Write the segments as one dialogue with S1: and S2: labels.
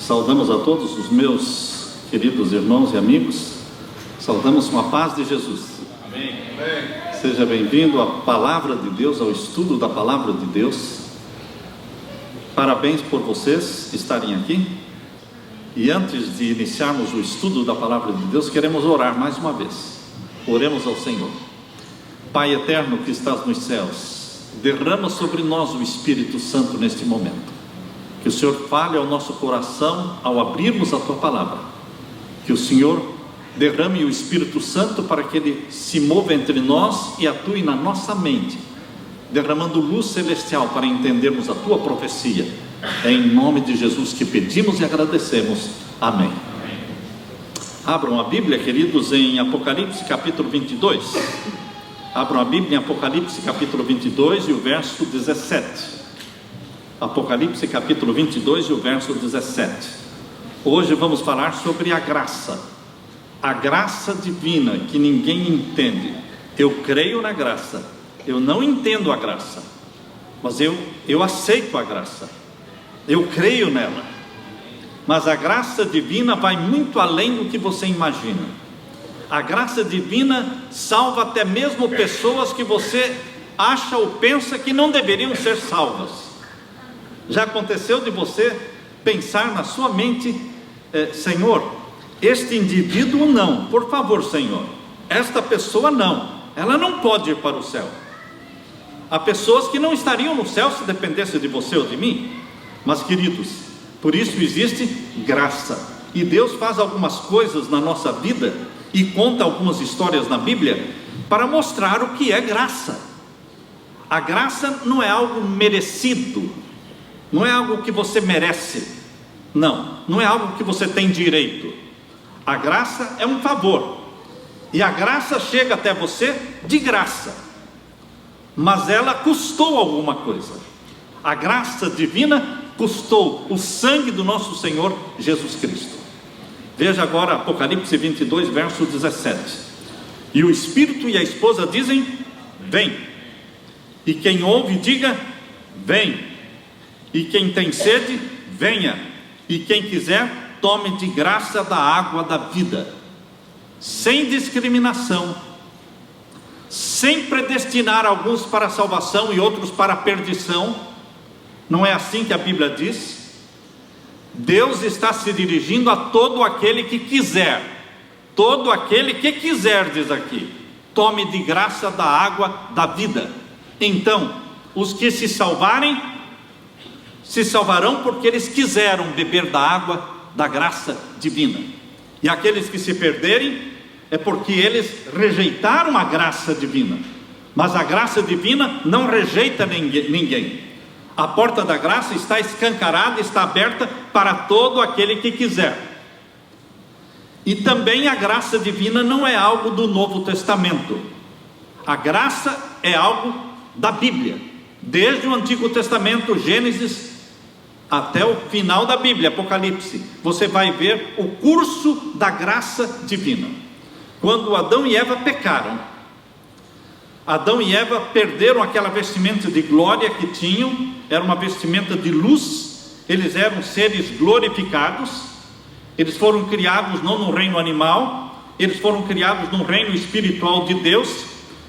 S1: Saudamos a todos os meus queridos irmãos e amigos. Saudamos com a paz de Jesus.
S2: Amém.
S1: Seja bem-vindo à Palavra de Deus, ao estudo da Palavra de Deus. Parabéns por vocês estarem aqui. E antes de iniciarmos o estudo da Palavra de Deus, queremos orar mais uma vez. Oremos ao Senhor. Pai eterno que estás nos céus, derrama sobre nós o Espírito Santo neste momento. Que o Senhor fale ao nosso coração ao abrirmos a Tua Palavra. Que o Senhor derrame o Espírito Santo para que Ele se mova entre nós e atue na nossa mente, derramando luz celestial para entendermos a Tua profecia. É em nome de Jesus que pedimos e agradecemos. Amém. Abram a Bíblia, queridos, em Apocalipse capítulo 22. Abram a Bíblia em Apocalipse capítulo 22 e o verso 17. Apocalipse capítulo 22 e o verso 17. Hoje vamos falar sobre a graça divina que ninguém entende. Eu creio na graça, eu não entendo a graça, mas eu aceito a graça, eu creio nela. Mas a graça divina vai muito além do que você imagina. A graça divina salva até mesmo pessoas que você acha ou pensa que não deveriam ser salvas. Já aconteceu de você pensar na sua mente, Senhor, este indivíduo não, por favor, Senhor, esta pessoa não, ela não pode ir para o céu. Há pessoas que não estariam no céu se dependesse de você ou de mim. Mas, queridos, por isso existe graça. E Deus faz algumas coisas na nossa vida e conta algumas histórias na Bíblia para mostrar o que é graça. A graça não é algo merecido, não é algo que você merece, não é algo que você tem direito. A graça é um favor, e a graça chega até você de graça, mas ela custou alguma coisa. A graça divina custou o sangue do nosso Senhor Jesus Cristo. Veja agora Apocalipse 22, verso 17. E o Espírito e a esposa dizem: vem. E quem ouve diga: vem. E quem tem sede, venha. E quem quiser, tome de graça da água da vida, sem discriminação, sem predestinar alguns para a salvação e outros para a perdição. Não é assim que a Bíblia diz? Deus está se dirigindo a todo aquele que quiser. Todo aquele que quiser, diz aqui, tome de graça da água da vida. Então, os que se salvarem, se salvarão porque eles quiseram beber da água da graça divina. E aqueles que se perderem, é porque eles rejeitaram a graça divina. Mas a graça divina não rejeita ninguém. A porta da graça está escancarada, está aberta para todo aquele que quiser. E também a graça divina não é algo do Novo Testamento. A graça é algo da Bíblia. Desde o Antigo Testamento, Gênesis, até o final da Bíblia, Apocalipse, você vai ver o curso da graça divina. Quando Adão e Eva pecaram, Adão e Eva perderam aquela vestimenta de glória que tinham, era uma vestimenta de luz, eles eram seres glorificados, eles foram criados não no reino animal, eles foram criados no reino espiritual de Deus,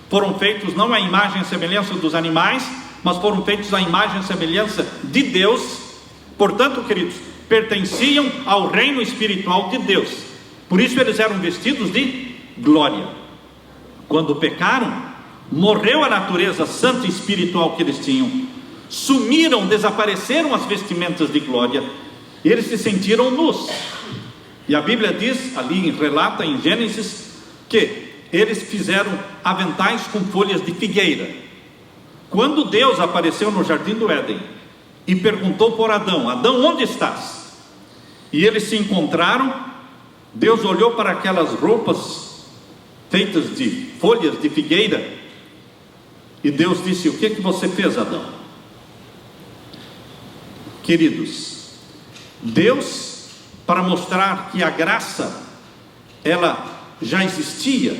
S1: foram feitos não à imagem e semelhança dos animais, mas foram feitos à imagem e semelhança de Deus. Portanto, queridos, pertenciam ao reino espiritual de Deus, por isso eles eram vestidos de glória. Quando pecaram, morreu a natureza santa e espiritual que eles tinham, sumiram, desapareceram as vestimentas de glória, eles se sentiram nus. E a Bíblia diz, ali relata em Gênesis, que eles fizeram aventais com folhas de figueira. Quando Deus apareceu no jardim do Éden e perguntou por Adão: Adão, onde estás? E eles se encontraram, Deus olhou para aquelas roupas feitas de folhas de figueira, e Deus disse: o que você fez, Adão? Queridos, Deus, para mostrar que a graça, ela já existia,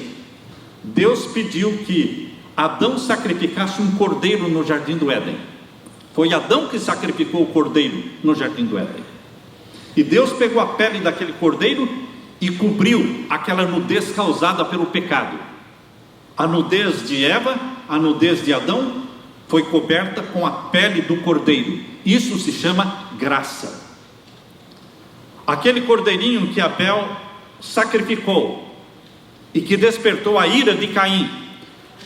S1: Deus pediu que Adão sacrificasse um cordeiro no jardim do Éden. Foi Adão que sacrificou o cordeiro no jardim do Éden. E Deus pegou a pele daquele cordeiro e cobriu aquela nudez causada pelo pecado. A nudez de Eva, a nudez de Adão, foi coberta com a pele do cordeiro. Isso se chama graça. Aquele cordeirinho que Abel sacrificou e que despertou a ira de Caim,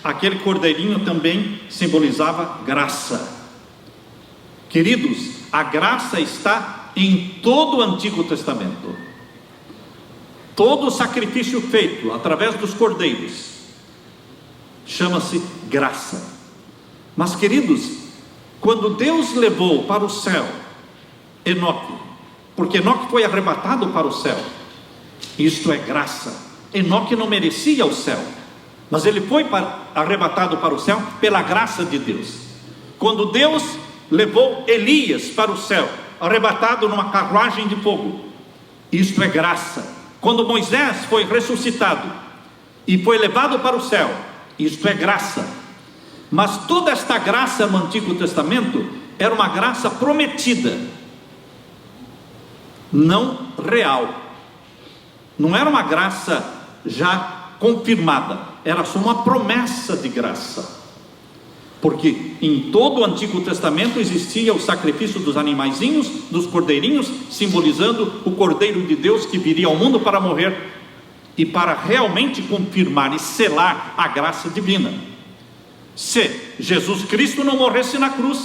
S1: aquele cordeirinho também simbolizava graça. Queridos, a graça está em todo o Antigo Testamento. Todo o sacrifício feito através dos cordeiros chama-se graça. Mas, queridos, quando Deus levou para o céu Enoque, porque Enoque foi arrebatado para o céu, isto é graça. Enoque não merecia o céu, mas ele foi arrebatado para o céu pela graça de Deus. Quando Deus levou Elias para o céu, arrebatado numa carruagem de fogo, isto é graça. Quando Moisés foi ressuscitado e foi levado para o céu, isto é graça. Mas toda esta graça no Antigo Testamento era uma graça prometida, não real. Não era uma graça já confirmada, era só uma promessa de graça. Porque em todo o Antigo Testamento existia o sacrifício dos animaizinhos, dos cordeirinhos, simbolizando o Cordeiro de Deus que viria ao mundo para morrer e para realmente confirmar e selar a graça divina. Se Jesus Cristo não morresse na cruz,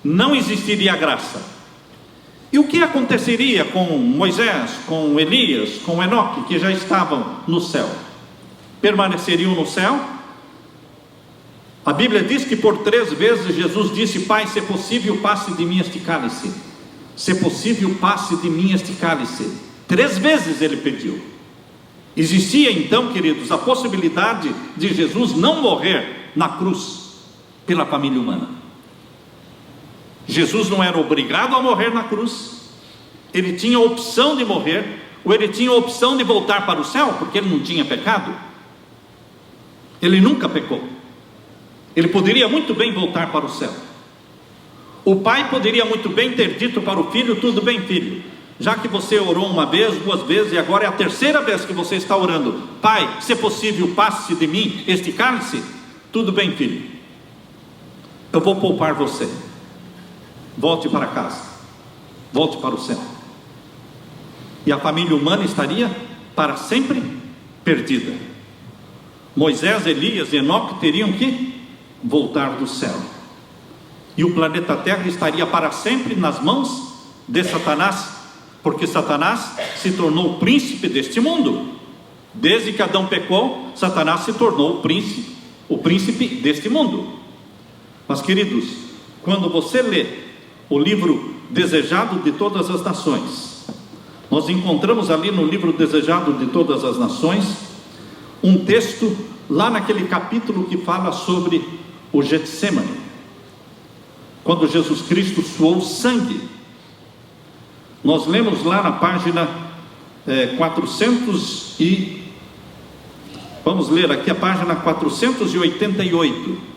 S1: não existiria graça. E o que aconteceria com Moisés, com Elias, com Enoque, que já estavam no céu? Permaneceriam no céu? A Bíblia diz que por 3 vezes Jesus disse: Pai, se possível, passe de mim este cálice. Se possível, passe de mim este cálice. 3 vezes ele pediu. Existia então, queridos, a possibilidade de Jesus não morrer na cruz pela família humana. Jesus não era obrigado a morrer na cruz. Ele tinha a opção de morrer, ou ele tinha a opção de voltar para o céu, porque ele não tinha pecado. Ele nunca pecou. Ele poderia muito bem voltar para o céu. O pai poderia muito bem ter dito para o filho: tudo bem, filho, já que você orou 1 vez, 2 vezes, e agora é a 3ª vez que você está orando, Pai, se possível, passe de mim este cálice. Tudo bem, filho, eu vou poupar você. Volte para casa, volte para o céu. E a família humana estaria para sempre perdida. Moisés, Elias e Enoque teriam que voltar do céu, e o planeta Terra estaria para sempre nas mãos de Satanás, porque Satanás se tornou o príncipe deste mundo. Desde que Adão pecou, Satanás se tornou o príncipe deste mundo. Mas, queridos, quando você lê o livro Desejado de Todas as Nações, nós encontramos ali no livro Desejado de Todas as Nações um texto lá naquele capítulo que fala sobre o Getsemane, quando Jesus Cristo suou sangue. Nós lemos lá na página 400 e vamos ler aqui a página 488.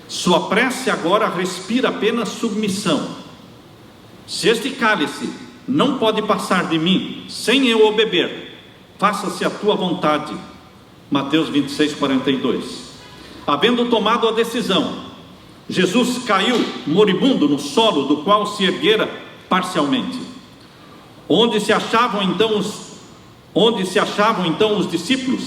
S1: Sua prece agora respira apenas submissão. Se este cálice não pode passar de mim sem eu o beber, faça-se a tua vontade. Mateus 26, 42. Havendo tomado a decisão, Jesus caiu moribundo no solo do qual se erguera parcialmente. Onde se achavam então os discípulos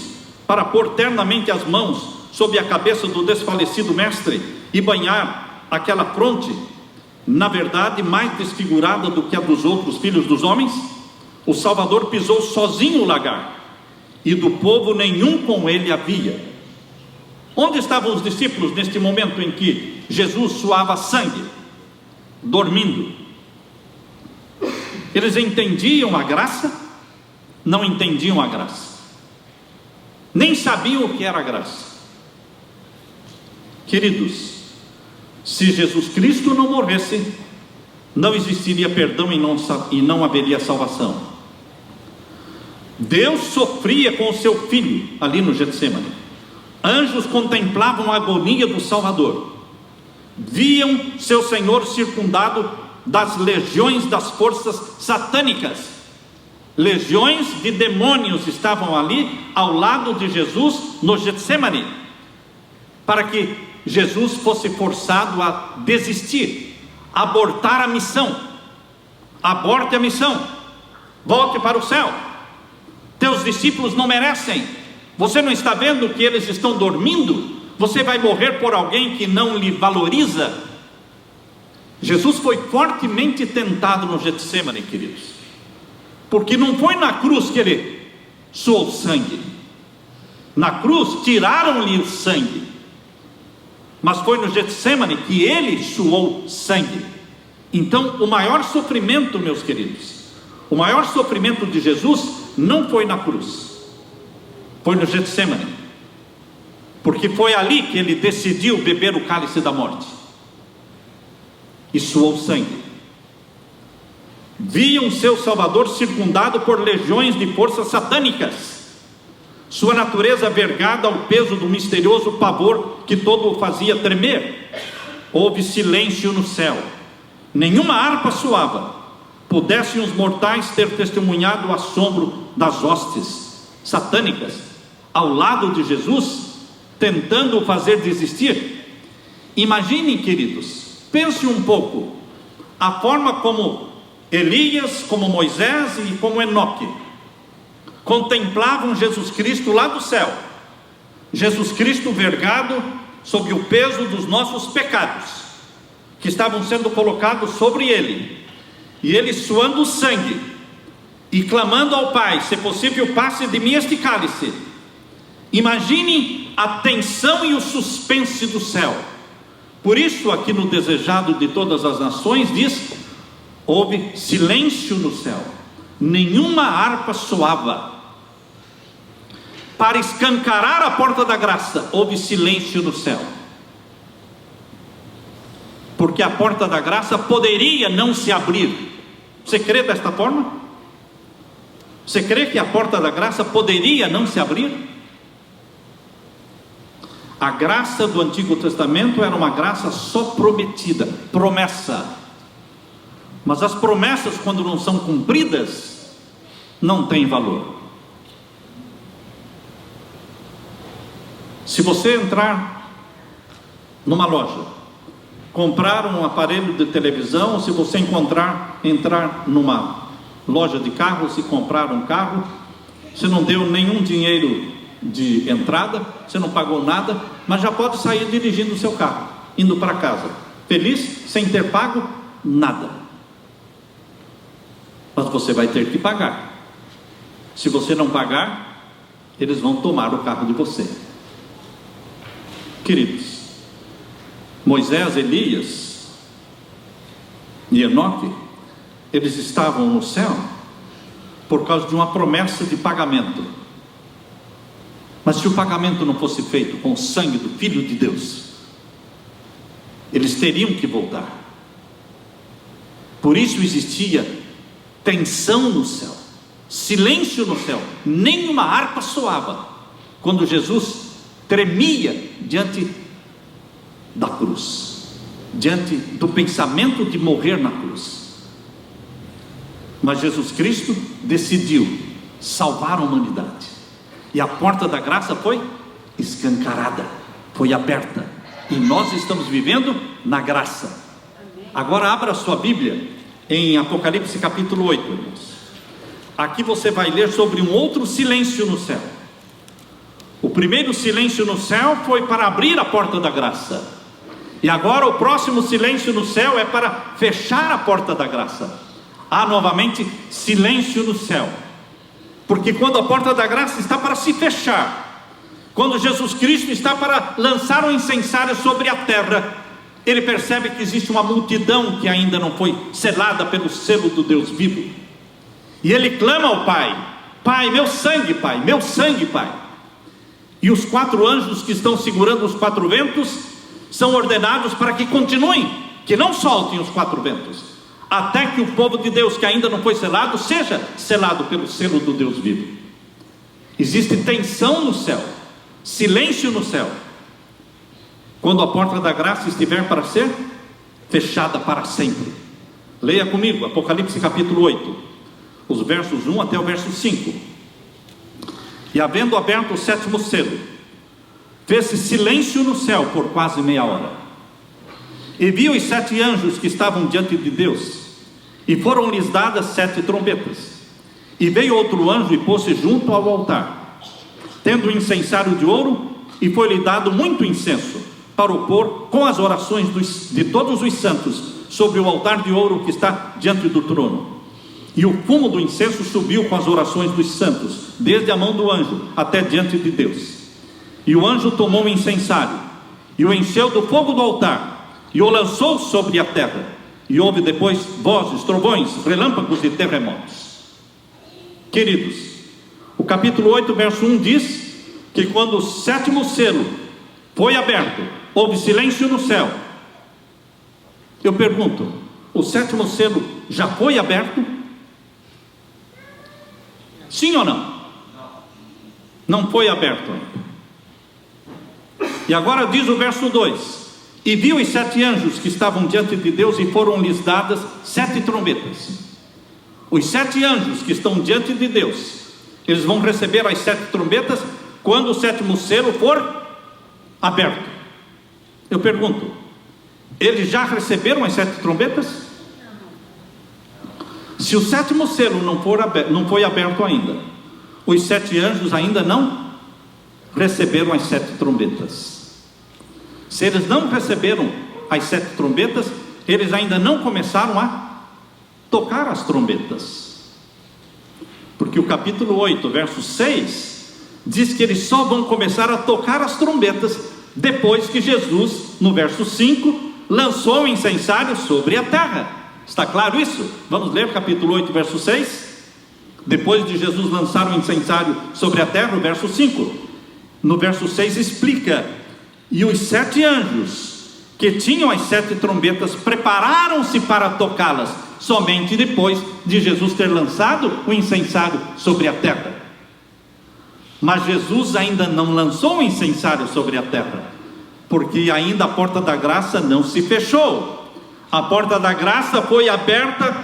S1: para pôr ternamente as mãos sobre a cabeça do desfalecido mestre e banhar aquela fronte, na verdade mais desfigurada do que a dos outros filhos dos homens? O Salvador pisou sozinho o lagar, e do povo nenhum com ele havia. Onde estavam os discípulos neste momento em que Jesus suava sangue? Dormindo. Eles entendiam a graça? Não entendiam a graça, nem sabiam o que era a graça. Queridos, se Jesus Cristo não morresse, não existiria perdão e não haveria salvação. Deus sofria com o seu filho ali no Getsemane. Anjos contemplavam a agonia do Salvador, viam seu Senhor circundado das legiões das forças satânicas. Legiões de demônios estavam ali ao lado de Jesus no Getsemane, para que Jesus fosse forçado a desistir, abortar a missão. Aborte a missão, volte para o céu, teus discípulos não merecem. Você não está vendo que eles estão dormindo? Você vai morrer por alguém que não lhe valoriza. Jesus foi fortemente tentado no Getsemane, queridos, porque não foi na cruz que ele suou sangue. Na cruz tiraram-lhe o sangue, mas foi no Getsemane que ele suou sangue. Então o maior sofrimento, meus queridos, o maior sofrimento de Jesus não foi na cruz, foi no Getsemane, porque foi ali que ele decidiu beber o cálice da morte e suou sangue. Viam seu Salvador circundado por legiões de forças satânicas, sua natureza vergada ao peso do misterioso pavor que todo o fazia tremer. Houve silêncio no céu, nenhuma harpa soava. Pudessem os mortais ter testemunhado o assombro das hostes satânicas ao lado de Jesus, tentando o fazer desistir. Imaginem, queridos, pense um pouco a forma como Elias, como Moisés e como Enoque contemplavam Jesus Cristo lá do céu. Jesus Cristo vergado sob o peso dos nossos pecados, que estavam sendo colocados sobre ele, e ele suando sangue e clamando ao Pai: se possível, passe de mim este cálice. Imagine a tensão e o suspense do céu. Por isso aqui no Desejado de Todas as Nações diz: houve silêncio no céu, nenhuma harpa soava. Para escancarar a porta da graça, houve silêncio no céu, porque a porta da graça poderia não se abrir. Você crê desta forma? Você crê que a porta da graça poderia não se abrir? A graça do Antigo Testamento era uma graça só prometida, promessa. Mas as promessas, quando não são cumpridas, não têm valor. Se você entrar numa loja, comprar um aparelho de televisão, ou se você entrar numa loja de carros e comprar um carro, você não deu nenhum dinheiro de entrada, você não pagou nada, mas já pode sair dirigindo o seu carro, indo para casa, feliz, sem ter pago nada. Mas você vai ter que pagar. Se você não pagar, eles vão tomar o carro de você. Queridos, Moisés, Elias e Enoque, eles estavam no céu por causa de uma promessa de pagamento. Mas se o pagamento não fosse feito com o sangue do Filho de Deus, eles teriam que voltar. Por isso existia tensão no céu, silêncio no céu, nenhuma harpa soava quando Jesus tremia diante da cruz, diante do pensamento de morrer na cruz. Mas Jesus Cristo decidiu salvar a humanidade, e a porta da graça foi escancarada, foi aberta, e nós estamos vivendo na graça. Agora abra a sua Bíblia em Apocalipse capítulo 8, irmãos. Aqui você vai ler sobre um outro silêncio no céu. O primeiro silêncio no céu foi para abrir a porta da graça, e agora o próximo silêncio no céu é para fechar a porta da graça. Há novamente silêncio no céu, porque quando a porta da graça está para se fechar, quando Jesus Cristo está para lançar o incensário sobre a terra, ele percebe que existe uma multidão que ainda não foi selada pelo selo do Deus vivo, e ele clama ao Pai: Pai, meu sangue, Pai, meu sangue, Pai. E os 4 anjos que estão segurando os 4 ventos são ordenados para que continuem, que não soltem os 4 ventos, até que o povo de Deus que ainda não foi selado, seja selado pelo selo do Deus vivo. Existe tensão no céu, silêncio no céu, quando a porta da graça estiver para ser fechada para sempre. Leia comigo, Apocalipse capítulo 8, os versos 1 até o verso 5. E havendo aberto o 7º selo, fez-se silêncio no céu por quase meia hora. E vi os 7 anjos que estavam diante de Deus, e foram-lhes dadas 7 trombetas. E veio outro anjo e pôs-se junto ao altar, tendo um incensário de ouro, e foi-lhe dado muito incenso, para o pôr com as orações de todos os santos, sobre o altar de ouro que está diante do trono. E o fumo do incenso subiu com as orações dos santos, desde a mão do anjo até diante de Deus. E o anjo tomou o incensário, e o encheu do fogo do altar, e o lançou sobre a terra. E houve depois vozes, trovões, relâmpagos e terremotos. Queridos, o capítulo 8, verso 1 diz que quando o 7º selo foi aberto, houve silêncio no céu. Eu pergunto, o 7º selo já foi aberto? Sim ou não? Não foi aberto ainda. E agora diz o verso 2: e viu os 7 anjos que estavam diante de Deus, e foram-lhes dadas 7 trombetas. Os 7 anjos que estão diante de Deus, eles vão receber as 7 trombetas quando o 7º selo for aberto. Eu pergunto, eles já receberam as 7 trombetas? Se o 7º selo não foi aberto ainda, os 7 anjos ainda não receberam as 7 trombetas. Se eles não receberam as 7 trombetas, eles ainda não começaram a tocar as trombetas, porque o capítulo 8, verso 6 diz que eles só vão começar a tocar as trombetas depois que Jesus, no verso 5, lançou o incensário sobre a terra. Está claro isso? Vamos ler o capítulo 8, verso 6. Depois de Jesus lançar o incensário sobre a terra, o verso 5. No verso 6 explica: e os 7 anjos que tinham as 7 trombetas prepararam-se para tocá-las, somente depois de Jesus ter lançado o incensário sobre a terra. Mas Jesus ainda não lançou o incensário sobre a terra, porque ainda a porta da graça não se fechou. A porta da graça foi aberta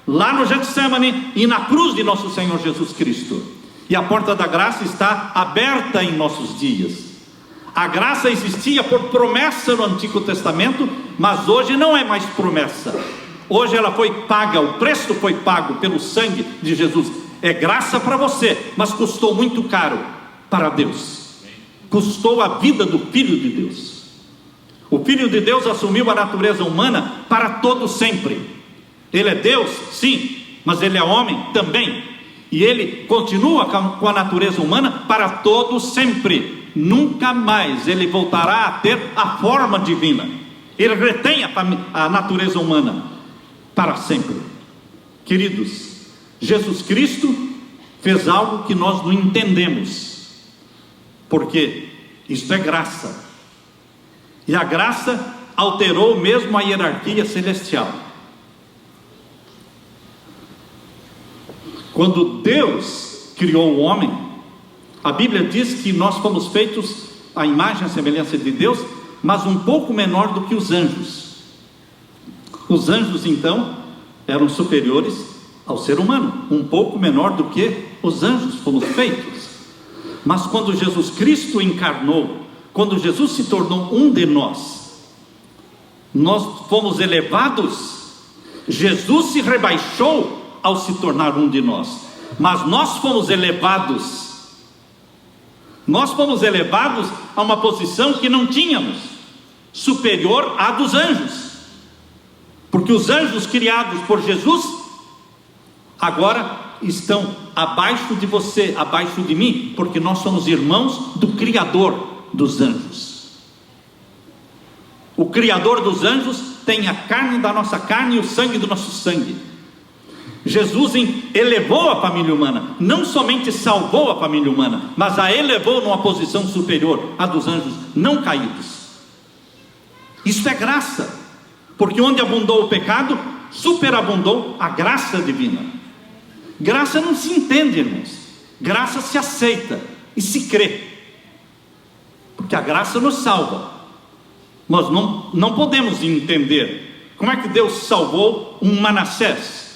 S1: lá no Getsemane e na cruz de nosso Senhor Jesus Cristo. E a porta da graça está aberta em nossos dias. A graça existia por promessa no Antigo Testamento, mas hoje não é mais promessa. Hoje ela foi paga, o preço foi pago pelo sangue de Jesus. É graça para você, mas custou muito caro para Deus. Custou a vida do Filho de Deus. O Filho de Deus assumiu a natureza humana para todo sempre. Ele é Deus, sim, mas ele é homem também. E ele continua com a natureza humana para todo sempre. Nunca mais ele voltará a ter a forma divina. Ele retém a natureza humana para sempre. Queridos, Jesus Cristo fez algo que nós não entendemos, porque isto é graça, e a graça alterou mesmo a hierarquia celestial. Quando Deus criou o homem, a Bíblia diz que nós fomos feitos à imagem e à semelhança de Deus, mas um pouco menor do que os anjos. Os anjos então eram superiores ao ser humano, um pouco menor do que os anjos fomos feitos. Mas quando Jesus Cristo encarnou, quando Jesus se tornou um de nós fomos elevados. Jesus se rebaixou ao se tornar um de nós, mas nós fomos elevados. Nós fomos elevados a uma posição que não tínhamos, superior à dos anjos, porque os anjos criados por Jesus agora estão abaixo de você, abaixo de mim, porque nós somos irmãos do Criador dos anjos. O Criador dos anjos tem a carne da nossa carne e o sangue do nosso sangue. Jesus elevou a família humana, não somente salvou a família humana, mas a elevou numa posição superior à dos anjos não caídos. Isso é graça, porque onde abundou o pecado, superabundou a graça divina. Graça não se entende, irmãos. Graça se aceita e se crê, porque a graça nos salva. Nós não podemos entender como é que Deus salvou um Manassés,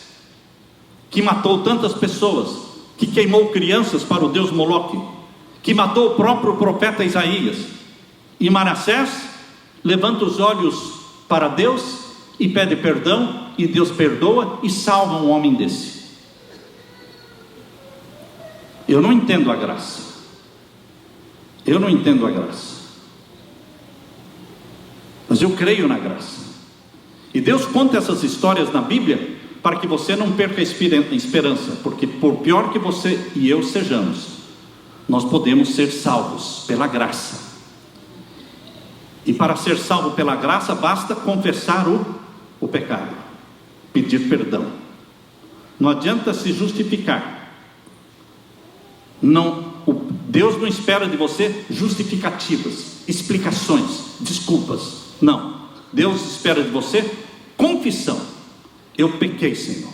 S1: que matou tantas pessoas, que queimou crianças para o deus Moloque, que matou o próprio profeta Isaías. E Manassés levanta os olhos para Deus e pede perdão, e Deus perdoa e salva um homem desse. Eu não entendo a graça. Eu não entendo a graça. Mas eu creio na graça. E Deus conta essas histórias na Bíblia para que você não perca a esperança, porque por pior que você e eu sejamos, nós podemos ser salvos pela graça. E para ser salvo pela graça, basta confessar o pecado, pedir perdão. Não adianta se justificar. Deus não espera de você justificativas, explicações, desculpas. Não. Deus espera de você confissão. Eu pequei, Senhor.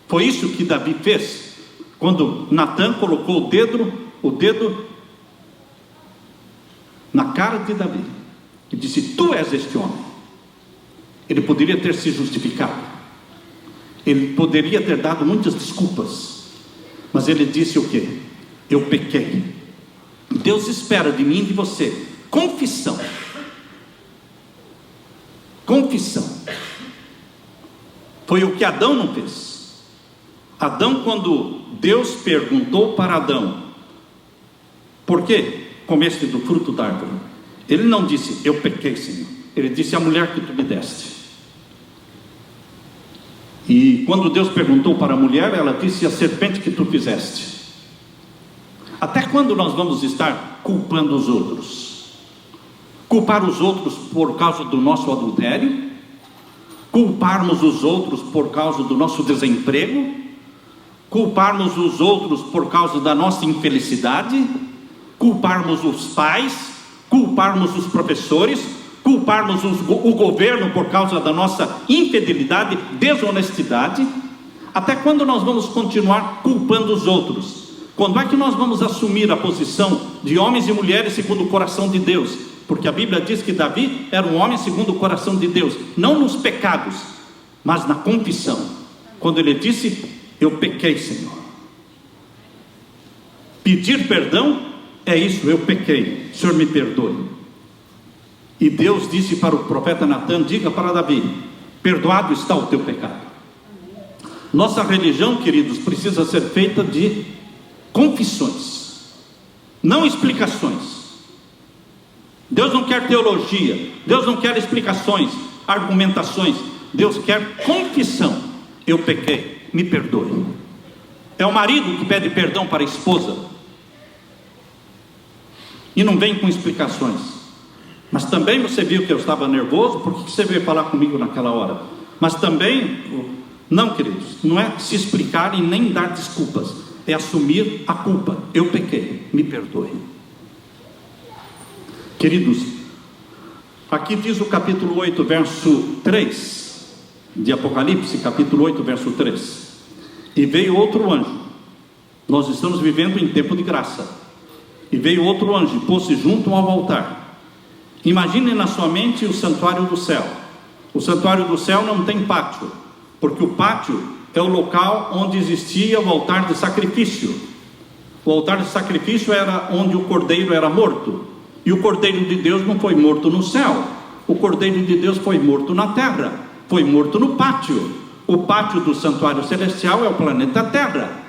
S1: Foi isso que Davi fez quando Natã colocou o dedo na cara de Davi e disse: tu és este homem. Ele poderia ter se justificado, ele poderia ter dado muitas desculpas, mas ele disse o quê? Eu pequei. Deus espera de mim e de você confissão. Confissão. Foi o que Adão não fez. Adão, quando Deus perguntou para Adão: por que comeste do fruto da árvore? Ele não disse: eu pequei, Senhor. Ele disse: a mulher que tu me deste. E quando Deus perguntou para a mulher, ela disse: a serpente que tu fizeste. Até quando nós vamos estar culpando os outros? Culpar os outros por causa do nosso adultério? Culparmos os outros por causa do nosso desemprego? Culparmos os outros por causa da nossa infelicidade? Culparmos os pais? Culparmos os professores? Culparmos o governo por causa da nossa infidelidade, desonestidade? Até quando nós vamos continuar culpando os outros? Quando é que nós vamos assumir a posição de homens e mulheres segundo o coração de Deus? Porque a Bíblia diz que Davi era um homem segundo o coração de Deus, não nos pecados, mas na confissão. Quando ele disse: eu pequei, Senhor. Pedir perdão é isso: eu pequei, Senhor me perdoe. E Deus disse para o profeta Natã: diga para Davi: perdoado está o teu pecado. Nossa religião, queridos, precisa ser feita de confissões, não explicações. Deus não quer teologia, Deus não quer explicações, argumentações. Deus quer confissão: eu pequei, me perdoe. É o marido que pede perdão para a esposa e não vem com explicações. Mas também você viu que eu estava nervoso, por que você veio falar comigo naquela hora? Mas também, não, queridos, não é se explicar e nem dar desculpas, é assumir a culpa: eu pequei, me perdoe. Queridos, aqui diz o capítulo 8, verso 3 de Apocalipse, capítulo 8, verso 3: e veio outro anjo. Nós estamos vivendo em tempo de graça. E veio outro anjo, pôs-se junto ao altar. Imagine na sua mente o santuário do céu. O santuário do céu não tem pátio, porque o pátio é o local onde existia o altar de sacrifício. O altar de sacrifício era onde o cordeiro era morto. E o cordeiro de Deus não foi morto no céu. O cordeiro de Deus foi morto na terra, foi morto no pátio. O pátio do santuário celestial é o planeta Terra.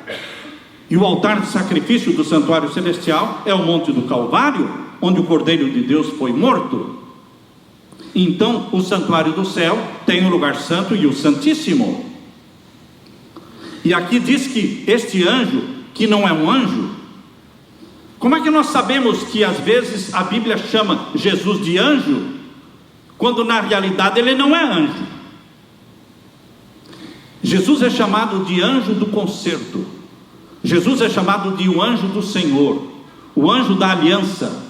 S1: E o altar de sacrifício do santuário celestial é o monte do Calvário, onde o cordeiro de Deus foi morto. Então o santuário do céu tem o lugar santo e o santíssimo. E aqui diz que este anjo, que não é um anjo, como é que nós sabemos que às vezes a Bíblia chama Jesus de anjo, quando na realidade ele não é anjo? Jesus é chamado de anjo do concerto. Jesus é chamado de o anjo do Senhor, o anjo da aliança.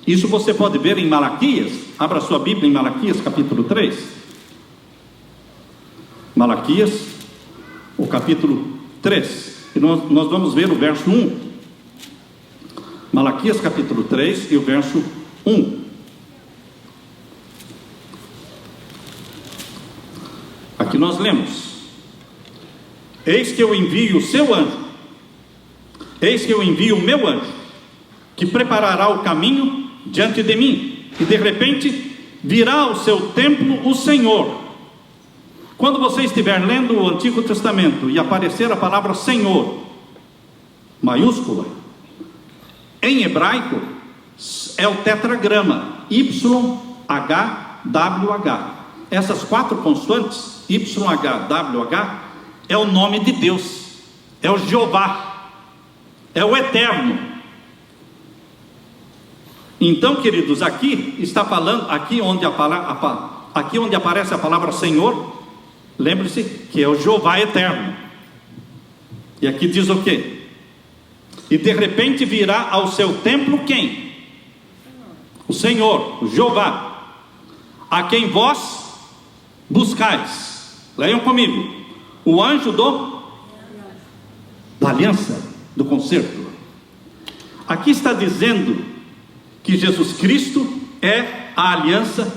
S1: Isso você pode ver em Malaquias. Abra sua Bíblia em Malaquias capítulo 3. Malaquias, o capítulo 3. E nós vamos ver o verso 1. Malaquias capítulo 3 e o verso 1. que nós lemos: eis que eu envio o seu anjo, eis que eu envio o meu anjo, que preparará o caminho diante de mim. E de repente virá ao seu templo o Senhor. Quando você estiver lendo o Antigo Testamento e aparecer a palavra Senhor, maiúscula, em hebraico é o tetragrama YHWH. Essas 4 consoantes, YHWH, é o nome de Deus, é o Jeová, é o Eterno. Então, queridos, aqui está falando, aqui onde aparece a palavra Senhor, lembre-se que é o Jeová Eterno. E aqui diz o quê? E de repente virá ao seu templo quem? O Senhor, o Jeová, a quem vós buscais. Leiam comigo: o anjo da aliança, do concerto. Aqui está dizendo que Jesus Cristo é a aliança,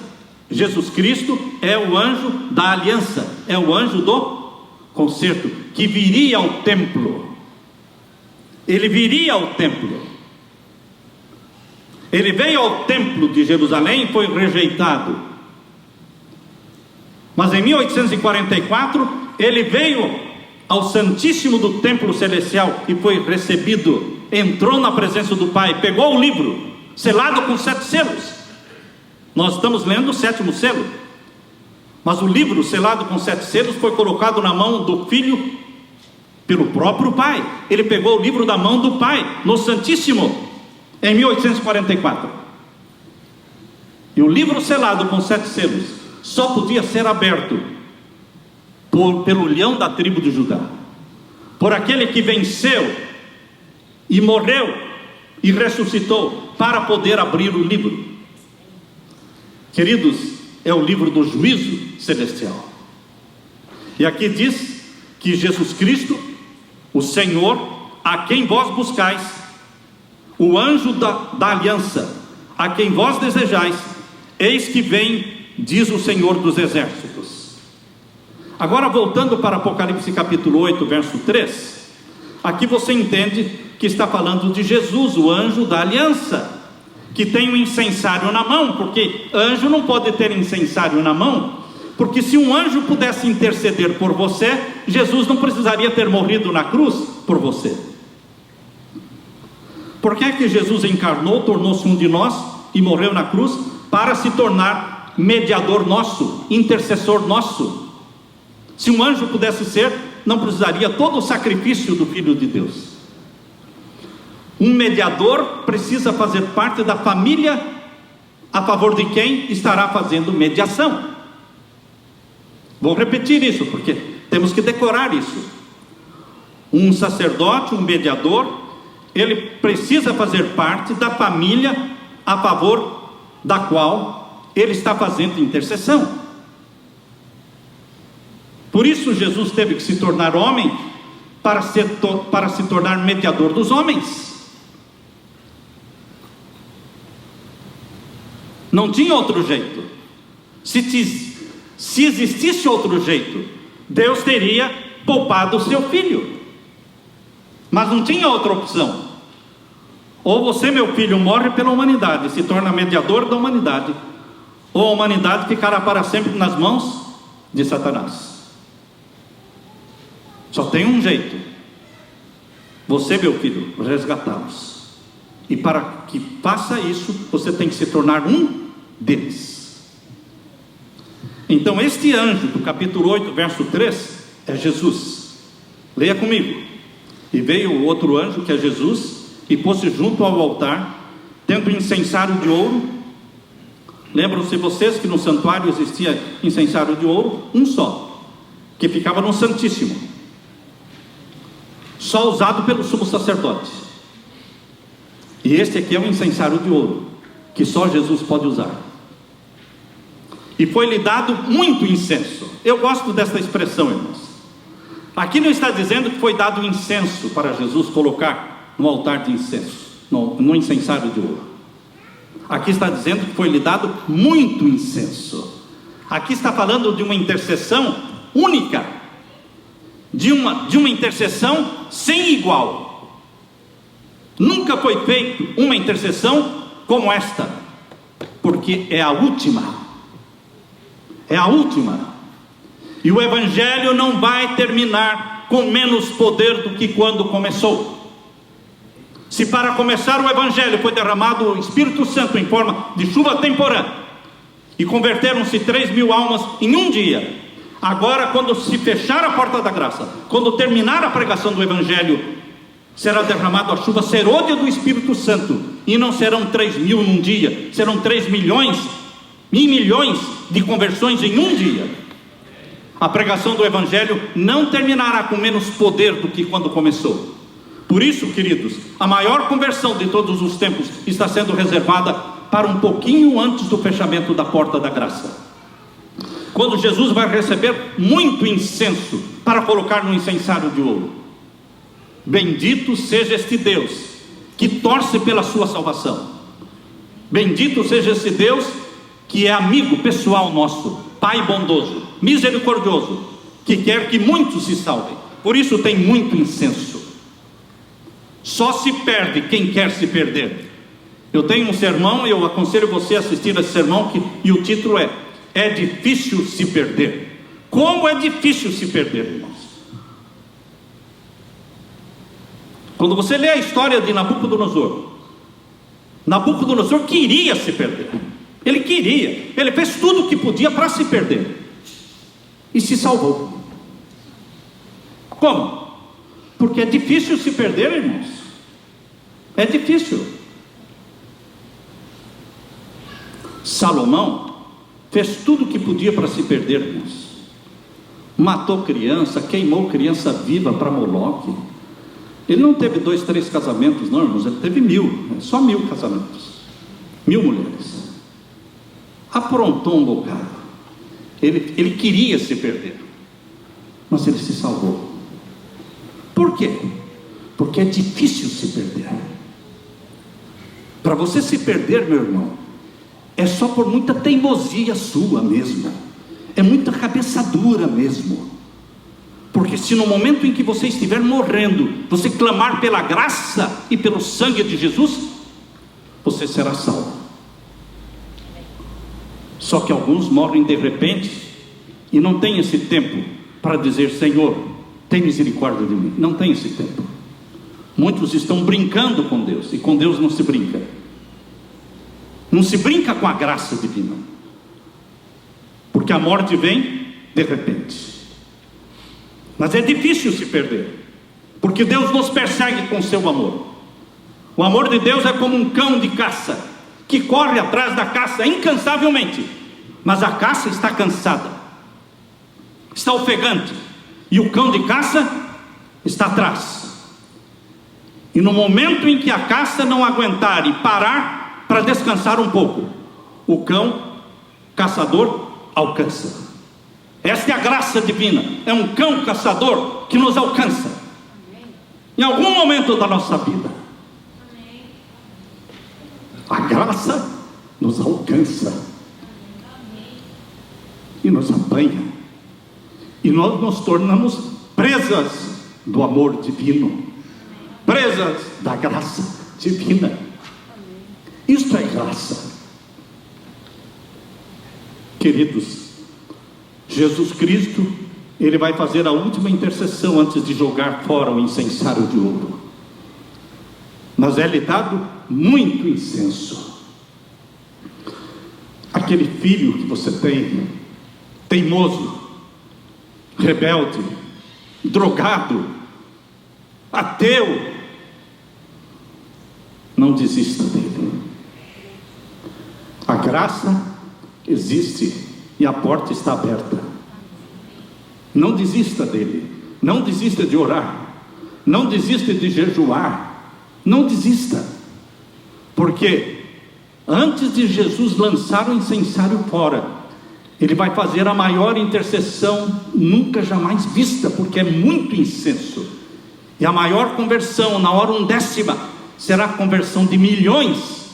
S1: Jesus Cristo é o anjo da aliança, é o anjo do concerto, que viria ao templo. Ele viria ao templo. Ele veio ao templo de Jerusalém e foi rejeitado. Mas em 1844 ele veio ao Santíssimo do Templo Celestial e foi recebido, entrou na presença do Pai, pegou o livro selado com 7 selos. Nós estamos lendo o 7º selo, mas o livro selado com 7 selos foi colocado na mão do Filho pelo próprio Pai. Ele pegou o livro da mão do Pai no Santíssimo em 1844. E o livro selado com 7 selos só podia ser aberto pelo leão da tribo de Judá, por aquele que venceu e morreu e ressuscitou para poder abrir o livro. Queridos, é o livro do juízo celestial. E aqui diz que Jesus Cristo, o Senhor, a quem vós buscais, o anjo da aliança, a quem vós desejais, eis que vem, diz o Senhor dos exércitos. Agora, voltando para Apocalipse capítulo 8, verso 3, aqui você entende que está falando de Jesus, o anjo da aliança, que tem um incensário na mão, porque anjo não pode ter incensário na mão, porque se um anjo pudesse interceder por você, Jesus não precisaria ter morrido na cruz por você. Por que é que Jesus encarnou, tornou-se um de nós e morreu na cruz? Para se tornar mediador nosso, intercessor nosso. Se um anjo pudesse ser, não precisaria todo o sacrifício do Filho de Deus. Um mediador precisa fazer parte da família a favor de quem estará fazendo mediação. Vou repetir isso, porque temos que decorar isso. Um sacerdote, um mediador, ele precisa fazer parte da família a favor da qual ele está fazendo intercessão. Por isso Jesus teve que se tornar homem, para se tornar mediador dos homens. Não tinha outro jeito. Se existisse outro jeito, Deus teria poupado o seu filho. Mas não tinha outra opção. Ou você, meu filho, morre pela humanidade, se torna mediador da humanidade, ou a humanidade ficará para sempre nas mãos de Satanás. Só tem um jeito: você, meu filho, resgatá-los. E para que faça isso, você tem que se tornar um deles. Então este anjo do capítulo 8, verso 3 é Jesus. Leia comigo. E veio o outro anjo, que é Jesus, e pôs-se junto ao altar, tendo incensário de ouro. Lembram-se vocês que no santuário existia incensário de ouro? Um só, que ficava no Santíssimo, só usado pelo sumo sacerdote. E este aqui é um incensário de ouro, que só Jesus pode usar. E foi-lhe dado muito incenso. Eu gosto dessa expressão, irmãos. Aqui não está dizendo que foi dado incenso para Jesus colocar no altar de incenso, no incensário de ouro. Aqui está dizendo que foi-lhe dado muito incenso. Aqui está falando de uma intercessão única, de uma intercessão sem igual. Nunca foi feita uma intercessão como esta, porque é a última. É a última. E o Evangelho não vai terminar com menos poder do que quando começou. Se para começar o Evangelho foi derramado o Espírito Santo em forma de chuva temporã, e converteram-se 3.000 almas em um dia, agora quando se fechar a porta da graça, quando terminar a pregação do Evangelho, será derramado a chuva serôdia do Espírito Santo, e não serão 3.000 num dia, serão 3 milhões e milhões de conversões em um dia. A pregação do Evangelho não terminará com menos poder do que quando começou. Por isso, queridos, a maior conversão de todos os tempos está sendo reservada para um pouquinho antes do fechamento da porta da graça, quando Jesus vai receber muito incenso para colocar no incensário de ouro. Bendito seja este Deus que torce pela sua salvação. Bendito seja esse Deus que é amigo pessoal nosso, Pai bondoso, misericordioso, que quer que muitos se salvem. Por isso tem muito incenso. Só se perde quem quer se perder. Eu tenho um sermão, eu aconselho você a assistir a esse sermão, e o título é difícil se perder. Como é difícil se perder, irmãos. Quando você lê a história de Nabucodonosor, Nabucodonosor queria se perder. Ele queria, ele fez tudo o que podia para se perder, e se salvou. Como? Porque é difícil se perder, irmãos. É difícil. Salomão fez tudo o que podia para se perder, irmãos. Matou criança, queimou criança viva para Moloque. Ele não teve 2, 3 casamentos, não, irmãos. Ele teve 1.000, só 1.000 casamentos, 1.000 mulheres. Aprontou um bocado. Ele queria se perder, mas ele se salvou. Por quê? Porque é difícil se perder. Para você se perder, meu irmão, é só por muita teimosia sua mesmo, é muita cabeça dura mesmo. Porque se no momento em que você estiver morrendo, você clamar pela graça e pelo sangue de Jesus, você será salvo. Só que alguns morrem de repente e não tem esse tempo para dizer: Senhor, tem misericórdia de mim. Não tem esse tempo. Muitos estão brincando com Deus, e com Deus não se brinca. Não se brinca com a graça divina, porque a morte vem de repente. Mas é difícil se perder, porque Deus nos persegue com seu amor. O amor de Deus é como um cão de caça, que corre atrás da caça incansavelmente, mas a caça está cansada, está ofegante, e o cão de caça está atrás. E no momento em que a caça não aguentar e parar para descansar um pouco, o cão caçador alcança. Esta é a graça divina, é um cão caçador que nos alcança em algum momento da nossa vida. A graça nos alcança e nos apanha, e nós nos tornamos presas do amor divino, presas da graça divina. Isto é graça. Queridos, Jesus Cristo, Ele vai fazer a última intercessão antes de jogar fora o incensário de ouro. Mas é-lhe dado muito incenso. Aquele filho que você tem, teimoso, rebelde, drogado, ateu, não desista dele. A graça existe e a porta está aberta. Não desista dele. Não desista de orar. Não desista de jejuar. Não desista. Porque antes de Jesus lançar o incensário fora, Ele vai fazer a maior intercessão nunca jamais vista, porque é muito incenso. E a maior conversão, na hora 1/10, será a conversão de milhões.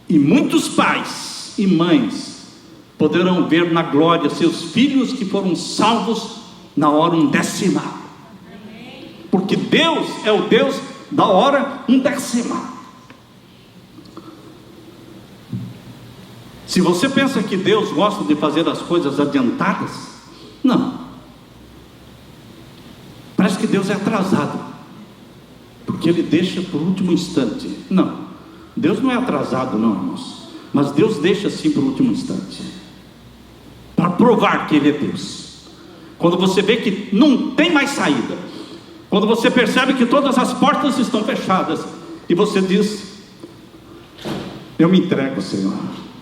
S1: E muitos pais e mães poderão ver na glória seus filhos que foram salvos na hora undécima. Porque Deus é o Deus da hora undécima. Se você pensa que Deus gosta de fazer as coisas adiantadas, não. Parece que Deus é atrasado, porque Ele deixa por último instante. Não, Deus não é atrasado não, irmãos. Mas Deus deixa assim por último instante, para provar que Ele é Deus. Quando você vê que não tem mais saída, quando você percebe que todas as portas estão fechadas, e você diz: eu me entrego, Senhor,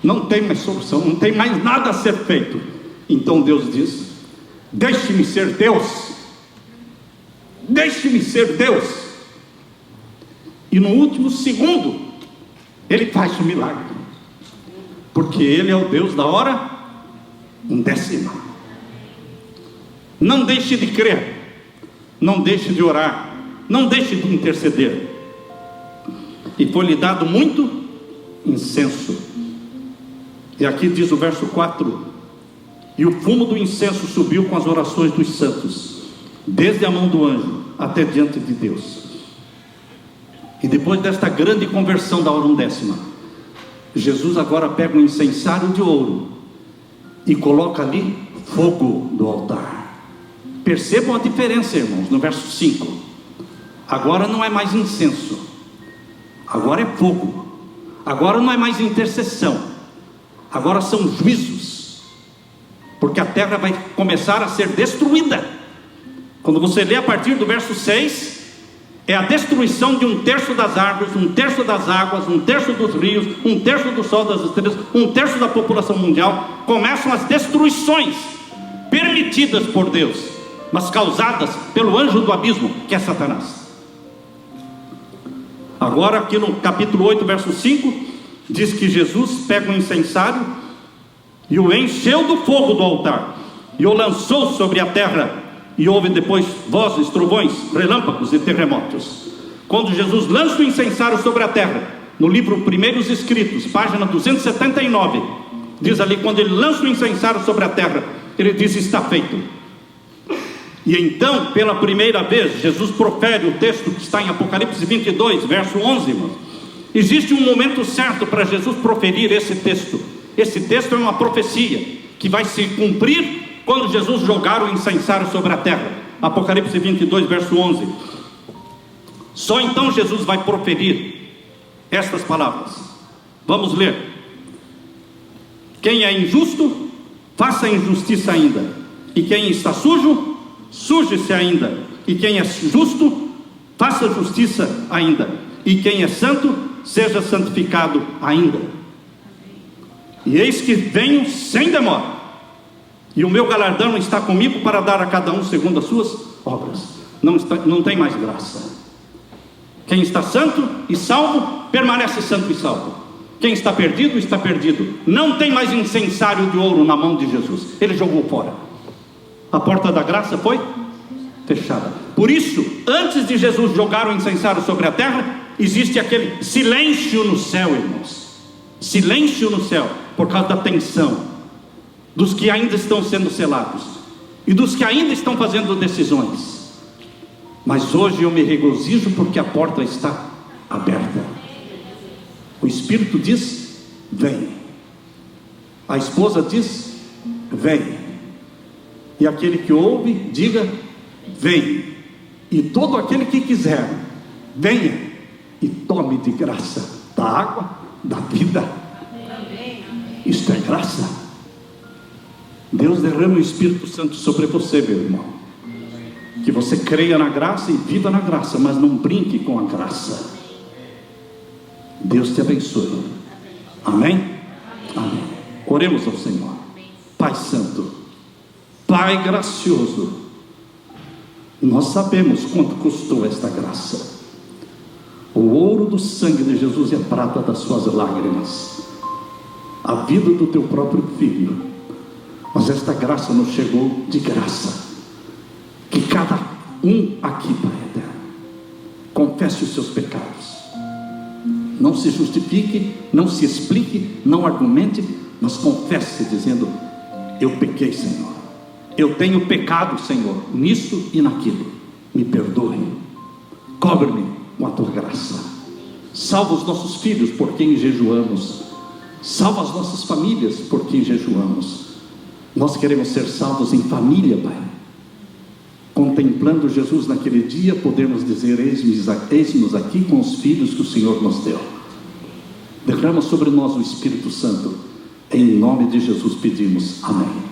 S1: não tem mais solução, não tem mais nada a ser feito. Então Deus diz: deixe-me ser Deus, deixe-me ser Deus. E no último segundo Ele faz o milagre, porque Ele é o Deus da hora undécima. Não deixe de crer, não deixe de orar, não deixe de interceder. E foi-lhe dado muito incenso. E aqui diz o verso 4: e o fumo do incenso subiu com as orações dos santos, desde a mão do anjo até diante de Deus. E depois desta grande conversão da hora undécima, Jesus agora pega um incensário de ouro e coloca ali fogo do altar. Percebam a diferença, irmãos, no verso 5. Agora não é mais incenso, agora é fogo. Agora não é mais intercessão, agora são juízos, porque a terra vai começar a ser destruída. Quando você lê a partir do verso 6, é a destruição de 1/3 das árvores, 1/3 das águas, 1/3 dos rios, 1/3 do sol, das estrelas, 1/3 da população mundial. Começam as destruições permitidas por Deus, mas causadas pelo anjo do abismo, que é Satanás. Agora aqui no capítulo 8, verso 5, diz que Jesus pega um incensário e o encheu do fogo do altar, e o lançou sobre a terra, e houve depois vozes, trovões, relâmpagos e terremotos. Quando Jesus lança o incensário sobre a terra, no livro Primeiros Escritos, página 279, diz ali, quando ele lança o incensário sobre a terra, ele diz: está feito. E então, pela primeira vez, Jesus profere o texto que está em Apocalipse 22, verso 11, irmãos. Existe um momento certo para Jesus proferir esse texto. Esse texto é uma profecia que vai se cumprir quando Jesus jogar o incensário sobre a terra. Apocalipse 22, verso 11. Só então Jesus vai proferir estas palavras. Vamos ler: quem é injusto, faça injustiça ainda, e quem está sujo, suje-se ainda, e quem é justo, faça justiça ainda, e quem é santo, seja santificado ainda. E eis que venho sem demora, e o meu galardão está comigo para dar a cada um segundo as suas obras. Não tem mais graça. Quem está santo e salvo, permanece santo e salvo. Quem está perdido, está perdido. Não tem mais incensário de ouro na mão de Jesus. Ele jogou fora. A porta da graça foi fechada. Por isso, antes de Jesus jogar o incensário sobre a terra, existe aquele silêncio no céu, irmãos. Silêncio no céu, por causa da tensão dos que ainda estão sendo selados e dos que ainda estão fazendo decisões. Mas hoje eu me regozijo porque a porta está aberta. O Espírito diz: vem. A esposa diz: vem. E aquele que ouve, diga: vem. E todo aquele que quiser, venha e tome de graça da água da vida. Isto é graça. Deus derrama o Espírito Santo sobre você, meu irmão. Que você creia na graça e viva na graça, mas não brinque com a graça. Deus te abençoe. Amém? Amém. Oremos ao Senhor. Pai Santo, Pai gracioso, nós sabemos quanto custou esta graça. O ouro do sangue de Jesus e a prata das suas lágrimas, a vida do teu próprio Filho. Mas esta graça nos chegou de graça. Que cada um aqui, Pai eterno, confesse os seus pecados. Não se justifique, não se explique, não argumente,
S2: mas confesse dizendo: eu pequei, Senhor, eu tenho pecado, Senhor, nisso e naquilo, me perdoe, cobre-me com a tua graça, salva os nossos filhos por quem jejuamos, salva as nossas famílias por quem jejuamos. Nós queremos ser salvos em família, Pai. Contemplando Jesus naquele dia, podemos dizer: eis-nos aqui com os filhos que o Senhor nos deu. Derrama sobre nós o Espírito Santo. Em nome de Jesus pedimos. Amém.